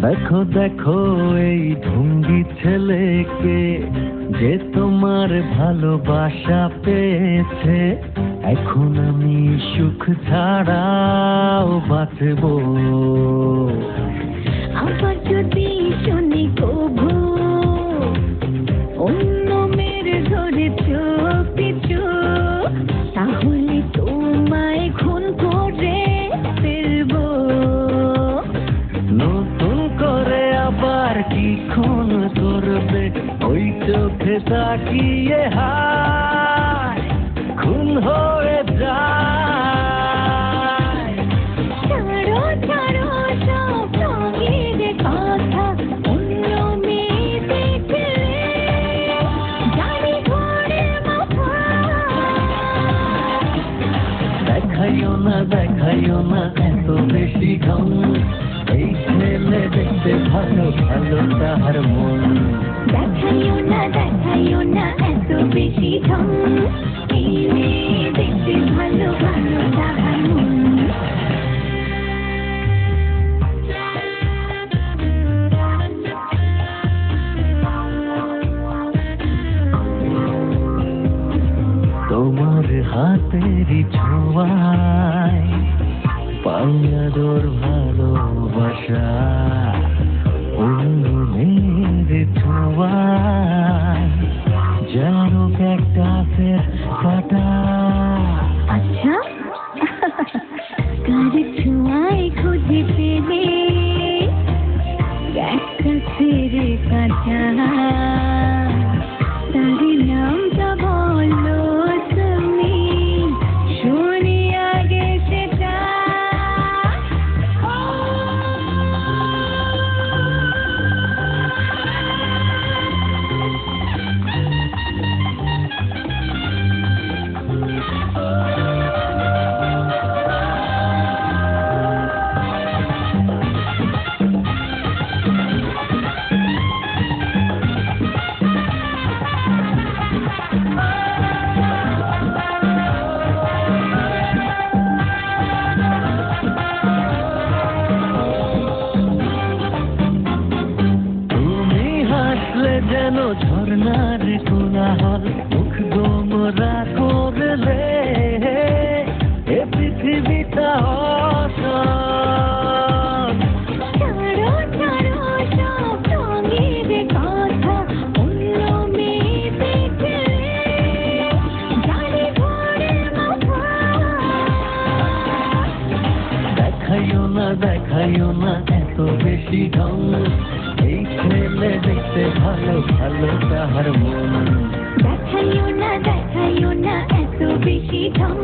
দেখো দেখো এই ঢঙ্গি ছেলেকে, যে তোমার ভালোবাসা পেয়েছে। এখন আমি সুখ ছাড়াও বাঁচবো। আবার যদি শুনি কভু অন্য মেয়ের ধরেছ পিছু, তাহলে তোমায় খুন করে ফেলবো। নতুন করে আবার কি খুন করবে? ওই চোখে তাকিয়ে হায় খুন হয়ে যায়। ছাড়ো ছাড়ো সব রঙের কথা, অন্য মেয়ে দেখলে জানি ঘরে মাথা। দেখাইও না দেখাইও না এত বেশি ঢং, এই ছেলে দেখতে ভালো ভালো তাহার মন। দেখাইও না এত বেশি ঢং, এই মেয়ে দেখতে ভালো ভালো তাহার মন। তোমার হাতেরই ছোঁয়ায় পাইয়াদর ভালোবাসা, অন্য মেয়ের ছোঁয়ায় যেন ক্যাকটাসের কাটা। আচ্ছা, কার ছোঁয়ায় খুঁজে পেলে একটা ছেড়ে কাটা, তার নামটা বলো তুমি, শুনি আগে সেটা। যেন ঝর্ণার কোলাহল, মুখ গোমরা করলে এ পৃথিবীটা অসৎ। ছাড়ো ছাড়ো সব রঙের কথা, অন্য মেয়ে দেখলে জানি ঘরে মাথা। দেখাইও না এত বেশি ঢং, এই ছেলে দেখতে ভালো ভালো তাহার মন। দেখাইও না এত বেশি ঢং,